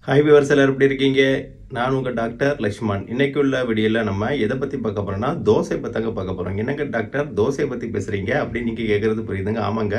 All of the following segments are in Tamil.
ஹாய் வியூவர்ஸ், எல்லாரும் எப்படி இருக்கீங்க? நான் உங்கள் டாக்டர் லக்ஷ்மண். இன்னைக்கு உள்ள வீடியோவில் நம்ம எதை பற்றி பார்க்க போகிறோம்னா தோசை பற்றி பார்க்க போகிறோம். என்னங்க டாக்டர் தோசையை பற்றி பேசுகிறீங்க அப்படின்னு நீங்கள் கேட்குறது புரியுதுங்க. ஆமாங்க,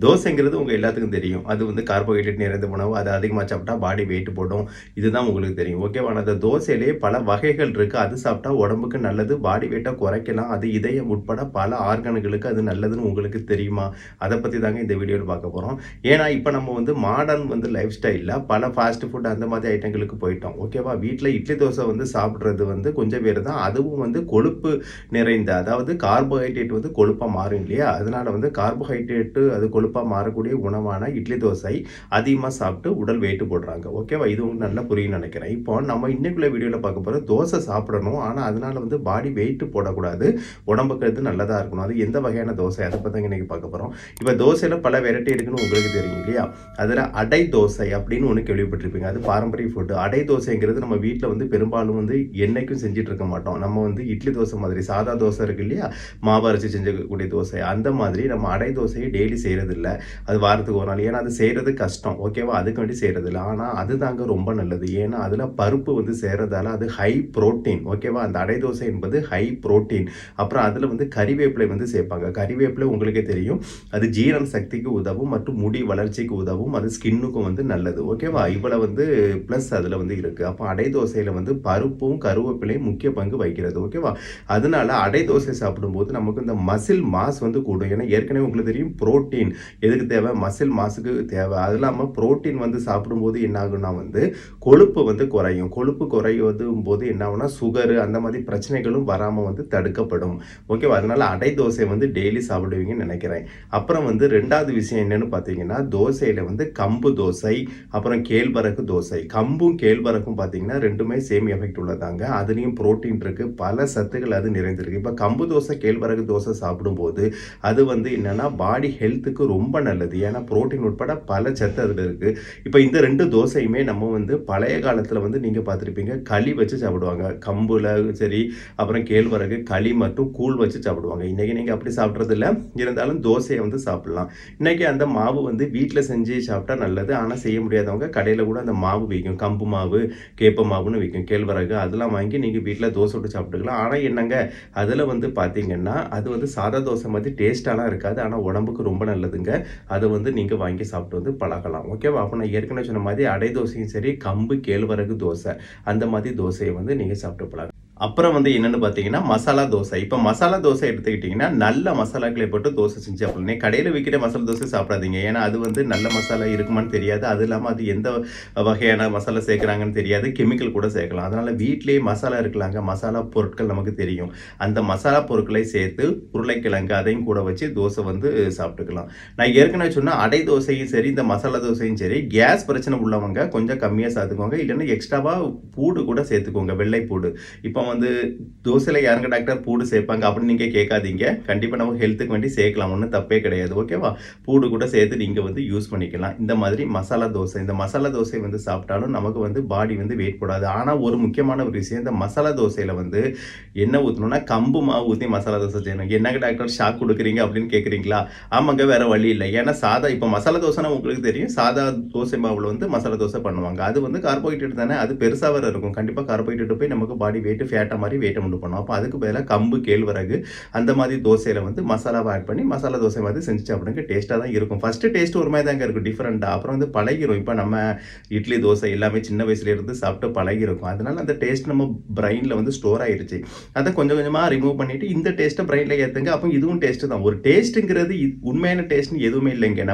தோசைங்கிறது உங்கள் எல்லாத்துக்கும் தெரியும். அது வந்து கார்போஹைட்ரேட் நிறைந்த உணவு. அது அதிகமாக சாப்பிட்டா பாடி வெயிட் போடும். இதுதான் உங்களுக்கு தெரியும். ஓகேவா? அந்த தோசையிலே பல வகைகள் இருக்குது. அது சாப்பிட்டா உடம்புக்கு நல்லது, பாடி வெயிட்டை குறைக்கலாம். அது இதயம் உட்பட பல ஆர்கனுகளுக்கு அது நல்லதுன்னு உங்களுக்கு தெரியுமா? அதை பற்றி தாங்க இந்த வீடியோவில் பார்க்க போகிறோம். ஏன்னா இப்போ நம்ம வந்து மாடர்ன் வந்து லைஃப் ஸ்டைலில் பல ஃபாஸ்ட் ஃபுட் அந்த மாதிரி ஐட்டங்களுக்கு போயிட்டோம். ஓகேவா? வீட்டில் இட்லி தோசை வந்து சாப்பிட்றது வந்து கொஞ்சம் பேர் தான். அதுவும் வந்து கொழுப்பு நிறைந்த, அதாவது கார்போஹைட்ரேட் வந்து கொழுப்பாக மாறும் இல்லையா? அதனால வந்து கார்போஹைட்ரேட்டு அது கொழுப்பாக மாறக்கூடிய உணவான இட்லி தோசை அதிகமாக சாப்பிட்டு உடல் வெயிட்டு போடுறாங்க. ஓகேவா? இது உங்களுக்கு நல்லா புரியும்னு நினைக்கிறேன். இப்போ நம்ம இன்னைக்குள்ள வீடியோவில் பார்க்க போகிற தோசை சாப்பிடணும், ஆனால் அதனால வந்து பாடி வெயிட்டு போடக்கூடாது, உடம்புக்கு அது நல்லதாக இருக்கணும். அது எந்த வகையான தோசை, அதை பற்றி இன்னைக்கு பார்க்க போகிறோம். இப்போ தோசையில் பல வெரைட்டி இருக்குன்னு உங்களுக்கு தெரியும் இல்லையா? அதில் அடை தோசை அப்படின்னு ஒன்று கேள்விப்பட்டிருப்பீங்க. அது பாரம்பரிய ஃபுட்டு. அடை தோசைங்கிறது நம்ம வீட்டில் வந்து பெரும்பாலும் வந்து என்னைக்கும் செஞ்சுட்டு இருக்க மாட்டோம். நம்ம வந்து இட்லி தோசை மாதிரி சாதா தோசை இருக்கு இல்லையா, மாவு அரைச்சி செஞ்சக்கூடிய தோசை, அந்த மாதிரி நம்ம அடை தோசையை டெய்லி செய்கிறது இல்லை. அது வாரத்துக்கு ஒரு நாள். ஏன்னா அது செய்கிறது கஷ்டம். ஓகேவா? அதுக்கு வேண்டி செய்கிறது இல்லை. ஆனால் அது தாங்க ரொம்ப நல்லது. ஏன்னா அதில் பருப்பு வந்து செய்கிறதால அது ஹை ப்ரோட்டீன். ஓகேவா? அந்த அடை தோசை என்பது ஹை ப்ரோட்டீன். அப்புறம் அதில் வந்து கறிவேப்பிலை வந்து சேர்ப்பாங்க. கறிவேப்பிலை உங்களுக்கே தெரியும், அது ஜீரண சக்திக்கு உதவும் மற்றும் முடி வளர்ச்சிக்கு உதவும். அது ஸ்கின்னுக்கும் வந்து நல்லது. ஓகேவா? இவ்வளவு வந்து ப்ளஸ் அதில் வந்து இருக்குது. அப்போ அடை தோசையில் வந்து பருப்பும் கருவேப்பிலையும் முக்கிய பங்கு வகிக்கிறது. ஓகேவா? அதனால அடை தோசை சாப்பிடும்போது நமக்கு இந்த மசில் மாஸ் வந்து கூடும். ஏன்னா ஏற்கனவே உங்களுக்கு தெரியும் புரோட்டீன் எதுக்கு தேவை, மசில் மாஸுக்கு தேவை. அது இல்லாமல் புரோட்டீன் வந்து சாப்பிடும்போது என்ன ஆகுனா வந்து கொழுப்பு வந்து குறையும். கொழுப்பு குறைவதும் போது என்ன ஆகுனா சுகரு அந்த மாதிரி பிரச்சனைகளும் வராமல் வந்து தடுக்கப்படும். ஓகேவா? அதனால அடை தோசை வந்து டெய்லி சாப்பிடுவீங்கன்னு நினைக்கிறேன். அப்புறம் வந்து ரெண்டாவது விஷயம் என்னன்னு பார்த்தீங்கன்னா, தோசையில் வந்து கம்பு தோசை, அப்புறம் கேழ்வரகு தோசை. கம்பும் கேழ்வரகும் பார்த்தீங்கன்னா ரெண்டுமே சேம் எஃபெக்ட் உள்ளதாங்க. அதுலேயும் புரோட்டீன் இருக்குது, பல சத்துக்கள் அது நிறைந்திருக்கு. இப்போ கம்பு தோசை கேழ்வரகு தோசை சாப்பிடும்போது அது வந்து என்னென்னா பாடி ஹெல்த்துக்கு ரொம்ப நல்லது. ஏன்னா புரோட்டீன் உட்பட பல சத்து அதில் இருக்குது. இப்போ இந்த ரெண்டு தோசையுமே நம்ம வந்து பழைய காலத்தில் வந்து நீங்கள் பார்த்துருப்பீங்க களி வச்சு சாப்பிடுவாங்க. கம்புல சரி, அப்புறம் கேழ்வரகு களி மற்றும் கூழ் வச்சு சாப்பிடுவாங்க. இன்றைக்கி நீங்கள் அப்படி சாப்பிட்றது இல்லை, இருந்தாலும் தோசையை வந்து சாப்பிட்லாம். இன்றைக்கி அந்த மாவு வந்து வீட்டில் செஞ்சு சாப்பிட்டா நல்லது. ஆனால் செய்ய முடியாதவங்க கடையில் கூட அந்த மாவு விற்கும். கம்பு மாவு, கேப்ப மாவுன்னு விற்கும், கேழ்வரகு, அதெல்லாம் வாங்கி நீங்கள் வீட்டில் தோசை விட்டு சாப்பிட்டுக்கலாம். ஆனால் என்னங்க, அதில் வந்து பார்த்தீங்கன்னா அது வந்து சாதா தோசை மாதிரி டேஸ்ட்டாலாம் இருக்காது. ஆனால் உடம்புக்கு ரொம்ப நல்லதுங்க. அதை வந்து நீங்கள் வாங்கி சாப்பிட்டு வந்து பழகலாம். ஓகேவா? அப்போ நான் ஏற்கனவே சொன்ன மாதிரி அடை தோசையும் சரி, கம்பு கேழ்வரகு தோசை, அந்த மாதிரி தோசையை வந்து நீங்கள் சாப்பிட்டு பழகலாம். அப்புறம் வந்து என்னென்னு பார்த்தீங்கன்னா மசாலா தோசை. இப்போ மசாலா தோசை எடுத்துக்கிட்டிங்கன்னா நல்ல மசாலாக்களை போட்டு தோசை செஞ்சு சாப்பிடலாம். கடையில் விற்கிற மசாலா தோசை சாப்பிடாதீங்க. ஏன்னா அது வந்து நல்ல மசாலா இருக்குமான்னு தெரியாது. அது இல்லாமல் அது எந்த வகையான மசாலா சேர்க்குறாங்கன்னு தெரியாது. கெமிக்கல் கூட சேர்க்கலாம். அதனால் வீட்டிலேயே மசாலா இருக்கலாங்க. மசாலா பொருட்கள் நமக்கு தெரியும். அந்த மசாலா பொருட்களை சேர்த்து உருளைக்கிழங்கு அதையும் கூட வச்சு தோசை வந்து சாப்பிட்டுக்கலாம். நான் ஏற்கனவே சொன்னால் அடை தோசையும் சரி, இந்த மசாலா தோசையும் சரி, கேஸ் பிரச்சனை உள்ளவங்க கொஞ்சம் கம்மியாக சாப்பிட்டுக்கோங்க. இல்லைன்னா எக்ஸ்ட்ராவாக பூடு கூட சேர்த்துக்கோங்க, வெள்ளை பூடு. இப்போ வந்து தோசையில் யாருங்க டாக்டர் பூடு சேர்ப்பாங்க அப்படின்னு நீங்கள் கேட்காதீங்க. கண்டிப்பாக நம்ம ஹெல்த்துக்கு வேண்டி சேர்க்கலாம், ஒன்றும் தப்பே கிடையாது. ஓகேவா? பூடு கூட சேர்த்து நீங்கள் வந்து யூஸ் பண்ணிக்கலாம். இந்த மாதிரி மசாலா தோசை, இந்த மசாலா தோசை வந்து சாப்பிட்டாலும் நமக்கு வந்து பாடி வந்து வெயிட் போடாது. ஆனால் ஒரு முக்கியமான ஒரு விஷயம், இந்த மசாலா தோசையில் வந்து என்ன ஊற்றணும்னா கம்பு மாவு ஊற்றி மசாலா தோசை செய்யணும். என்னங்க டாக்டர் ஷாக் கொடுக்குறீங்க அப்படின்னு கேட்குறீங்களா? ஆமாங்க, வேறு வழி இல்லை. ஏன்னா சாதா இப்போ மசாலா தோசைனா உங்களுக்கு தெரியும், சாதா தோசை மாவில் வந்து மசாலா தோசை பண்ணுவாங்க. அது வந்து கார்போஹைட்ரேட் தானே, அது பெருசாக வேறு இருக்கும். கண்டிப்பாக கார்போஹைட்ரேட் போய் நமக்கு பாடி வெயிட் ஃபேட்டை மாதிரி வெயிட்டை உண்டு பண்ணும். அப்போ அதுக்கு பதிலாக கம்பு கேழ்வரகு அந்த மாதிரி தோசையில் வந்து மசாலாவை ஆட் பண்ணி மசாலா தோசை மாதிரி செஞ்சு சாப்பிடுங்க. டேஸ்ட்டாக தான் இருக்கும். ஃபஸ்ட்டு டேஸ்ட் ஒரு மாதிரி தாங்க இருக்கும், டிஃப்ரெண்ட்டாக. அப்புறம் வந்து பழகிரும். இப்போ நம்ம இட்லி தோசை எல்லாமே சின்ன வயசுலேருந்து சாப்பிட்டு பழகிருக்கும். அதனால அந்த டேஸ்ட் நம்ம பிரெயினில் வந்து ஸ்டோர் ஆயிருச்சு. அதை கொஞ்சம் கொஞ்சமாக ரிமூவ் பண்ணிவிட்டு இந்த டேஸ்ட்டை பிரெயினில் ஏற்றுங்க. அப்போ இதுவும் டேஸ்ட்டு தான். ஒரு டேஸ்ட்டுங்கிறது உண்மையான டேஸ்ட்னு எதுவுமே இல்லைங்க.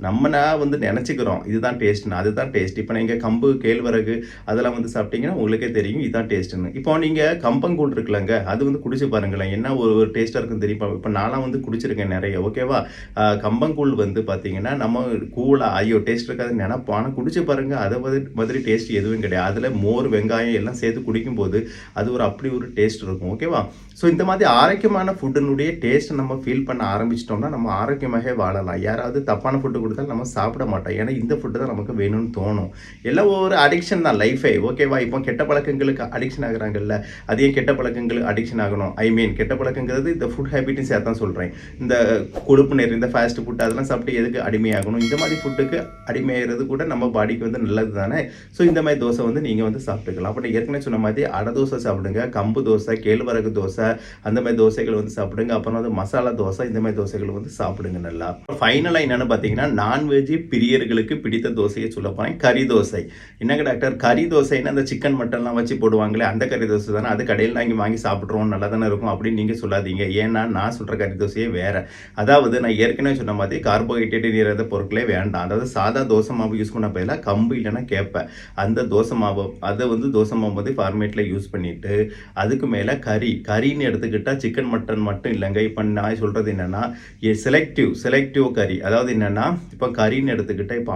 நம்மனா வந்து நினச்சிக்கிறோம் இதுதான் டேஸ்ட்னு. அதுதான் டேஸ்ட். இப்போ நீங்கள் கம்பு கேழ்வரகு அதெல்லாம் வந்து சாப்பிட்டீங்கன்னா உங்களுக்கே தெரியும் இதுதான் டேஸ்ட்டுன்னு. இப்போ நீங்கள் கம்பங்கூழ் இருக்குல்லங்க, அது வந்து குடிச்சு பாருங்களேன், என்ன ஒரு டேஸ்ட்டாக இருக்குன்னு தெரியும். இப்போ நான்லாம் வந்து குடிச்சிருக்கேன் நிறைய. ஓகேவா? கம்பங்கூழ் வந்து பார்த்தீங்கன்னா நம்ம கூழா ஐயோ டேஸ்ட் இருக்காதுன்னு நினைப்போம். ஆனால் குடிச்சு பாருங்க, அதை மாதிரி டேஸ்ட் எதுவும் கிடையாது. அதில் மோர், வெங்காயம் எல்லாம் சேர்த்து குடிக்கும்போது அது ஒரு அப்படி ஒரு டேஸ்ட் இருக்கும். ஓகேவா? ஸோ இந்த மாதிரி ஆரோக்கியமான ஃபுட்டினுடைய டேஸ்ட்டை நம்ம ஃபீல் பண்ண ஆரம்பிச்சிட்டோம்னா நம்ம ஆரோக்கியமாகவே வாழலாம். யாராவது தப்பான ஃபுட்டு கொடுத்தாலும் நம்ம சாப்பிட மாட்டோம். ஏன்னா இந்த ஃபுட்டு தான் நமக்கு வேணும்னு தோணும். எல்லாம் ஒரு அடிக்ஷன் தான் லைஃபே. ஓகேவா? இப்போ கெட்ட பழக்கங்களுக்கு அடிக்ஷன் ஆகுறாங்கல்ல, அது ஏன் கெட்ட பழக்கங்கள் அடிக்ஷன் ஆகணும்? கெட்ட பழக்கங்கிறது இந்த ஃபுட் ஹேபிட்டையும் சேர்த்து தான் சொல்கிறேன். இந்த கொழுப்பு நிறைந்த ஃபாஸ்ட் ஃபுட் அதெல்லாம் சாப்பிட்டு எதுக்கு அடிமையாகணும்? இந்த மாதிரி ஃபுட்டுக்கு அடிமையாகிறது கூட நம்ம பாடிக்கு வந்து நல்லது தானே. ஸோ இந்த மாதிரி தோசை வந்து நீங்கள் வந்து சாப்பிட்டுக்கலாம். அப்படி ஏற்கனவே சொன்ன மாதிரி அடை தோசை சாப்பிடுங்க, கம்பு தோசை, கேழ்வரகு தோசை, அந்த மாதிரி தோசைகள் வந்து சாப்பிடுங்க. அப்புறம் வந்து மசாலா தோசை, இந்த மாதிரி தோசைகள் வந்து சாப்பிடுங்க நல்லா. ஃபைனலாக என்னென்னு பார்த்தீங்கன்னா, நான்வெஜ் பிரியர்களுக்கு பிடித்த தோசையை சொல்ல போகிறேன், கறி தோசை. என்னங்க டாக்டர், கறி தோசைன்னா அந்த சிக்கன் மட்டன்லாம் வச்சு போடுவாங்களே அந்த கறி தோசை தானே, அது கடையில் வாங்கி சாப்பிட்ருவோம், நல்லா தானே இருக்கும் அப்படின்னு நீங்கள் சொல்லாதீங்க. ஏன்னா நான் சொல்கிற கறி தோசையே வேறு. அதாவது நான் ஏற்கனவே சொன்ன மாதிரி கார்போஹைட்ரேட் நிறைந்த பொருட்களே வேண்டாம். அதாவது சாதா தோசை மாவு யூஸ் பண்ண பதிலாக கம்பு இல்லைன்னா கேட்பேன், அந்த தோசை மாவு அதை வந்து தோசை மாவு வந்து ஃபார்மேட்டில் யூஸ் பண்ணிவிட்டு அதுக்கு மேலே கறின்னு எடுத்துக்கிட்டால் சிக்கன் மட்டன் மட்டும் இல்லைங்க. இப்போ நான் சொல்கிறது என்னென்னா செலக்டிவ் கறி. அதாவது என்னென்னா இப்போ கறின்னு எடுத்துக்கிட்டால் இப்போ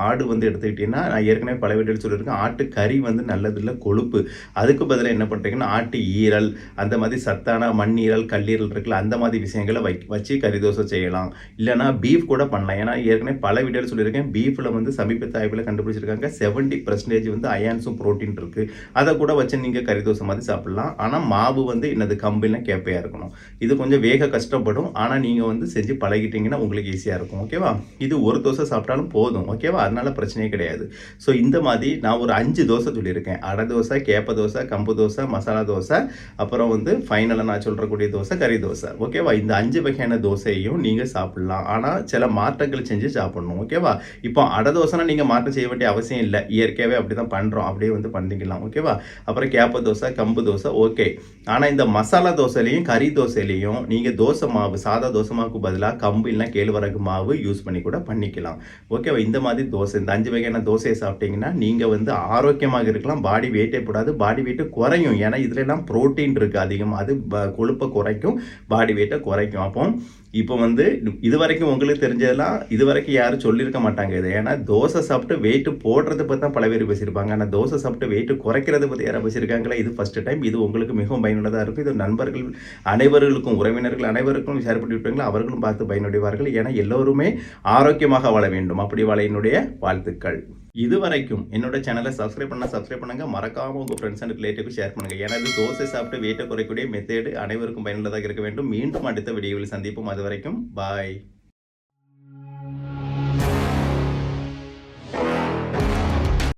ஆடு வந்து எடுத்துக்கிட்டிங்கன்னா நான் ஏற்கனவே பல வீடியோவில் சொல்லியிருக்கேன், ஆட்டு கறி வந்து நல்லதில்லை, கொழுப்பு. அதுக்கு பதிலாக என்ன பண்ணுறீங்கன்னா ஆட்டு ஈரல், அந்த மாதிரி சத்தான மண்ணீரல், கல்லீரல் இருக்குல்ல, அந்த மாதிரி விஷயங்களை வச்சு கறி தோசை செய்யலாம். இல்லைனா பீஃப் கூட பண்ணலாம். ஏன்னா ஏற்கனவே பல வீடியோவில் சொல்லியிருக்கேன், பீஃபில் வந்து சமீபத்த ஆய்வில் கண்டுபிடிச்சிருக்காங்க 70% வந்து அயான்ஸும் ப்ரோட்டீன் இருக்குது. அதை கூட வச்சு நீங்கள் கறி தோசை மாதிரி சாப்பிட்லாம். ஆனால் மாவு வந்து என்னது கம்புலாம் கேப்பையாக இருக்கணும். இது கொஞ்சம் வேக கஷ்டப்படும், ஆனால் நீங்கள் வந்து செஞ்சு பழகிட்டீங்கன்னா உங்களுக்கு ஈஸியாக இருக்கும். ஓகேவா? இது ஒரு தோசை சாப்பிட்டாலும் போதும். ஓகேவா? அதனால பிரச்சனையே கிடையாது. ஸோ இந்த மாதிரி நான் ஒரு 5 தோசை சொல்லியிருக்கேன். அடை தோசை, கேப்ப தோசை, கம்பு தோசை, மசாலா தோசை, அப்புறம் வந்து ஃபைனலாக நான் சொல்கிறக்கூடிய தோசை கறி தோசை. ஓகேவா? இந்த 5 வகையான தோசையும் நீங்கள் சாப்பிட்லாம். ஆனால் சில மாற்றங்கள் செஞ்சு சாப்பிடணும். ஓகேவா? இப்போ அடை தோசைனா நீங்கள் மாற்றம் செய்ய வேண்டிய அவசியம் இல்லை, இயற்கையாகவே அப்படி தான் பண்ணுறோம், அப்படியே வந்து பண்ணிக்கலாம். ஓகேவா? அப்புறம் கேப்ப தோசை, கம்பு தோசை, ஓகே. ஆனால் இந்த மசாலா தோசையிலையும் கறி தோசையிலையும் நீங்கள் தோசை மாவு, சாதா தோசை மாவுக்கு பதிலாக கம்பு இல்லைனா கேழ்வரகு மாவு யூஸ் பண்ணி கூட பண்ணிக்கலாம். ஓகேவா? இந்த மாதிரி தோசை, இந்த 5 வகையான தோசையை சாப்பிட்டீங்கன்னா நீங்கள் வந்து ஆரோக்கியமாக இருக்கலாம், பாடி வெயிட்டே போடாது, பாடி வெயிட்டு குறையும். ஏன்னா இதுலலாம் ப்ரோட்டீன் இருக்குது அதிகமாக, அது கொழுப்பை குறைக்கும், பாடி வெயிட்டை குறைக்கும். அப்போ இப்போ வந்து இது வரைக்கும் உங்களுக்கு தெரிஞ்சதெல்லாம் இது வரைக்கும் யாரும் சொல்லியிருக்க மாட்டாங்க இது. ஏன்னா தோசை சாப்பிட்டு வெயிட்டு போடுறதை பற்றி தான் பல பேர் பேசியிருப்பாங்க. ஆனால் தோசை சாப்பிட்டு வெயிட்டு குறைக்கிறத பற்றி யாராவது பேசியிருக்காங்களா? இது ஃபஸ்ட்டு டைம். இது உங்களுக்கு மிகவும் பயனுள்ளதாக இருக்கும். இது நண்பர்கள் அனைவர்களுக்கும், உறவினர்கள் அனைவருக்கும் ஷேர் பண்ணி விட்டுருங்களா, அவர்களும் பார்த்து பயனடைவார்கள். ஏன்னா எல்லோருமே ஆரோக்கியமாக வாழ வேண்டும். அப்படி வாழ என்னுடைய வாழ்த்துக்கள். இது வரைக்கும் என்னோட சேனலை சப்ஸ்கிரைப் பண்ணுங்க. மறக்காமல் உங்கள் ஃப்ரெண்ட்ஸ் அண்ட் ரிலேட்டிவ்க்கு ஷேர் பண்ணுங்கள். ஏன்னா இது தோசை சாப்பிட்டு வெயிட்டை குறைக்கக்கூடிய மெத்தேடு அனைவருக்கும் பயனுள்ளதாக இருக்க வேண்டும். மீண்டும் அடுத்த வீடியோவில் சந்திப்போம். அது வரைக்கும் பாய்.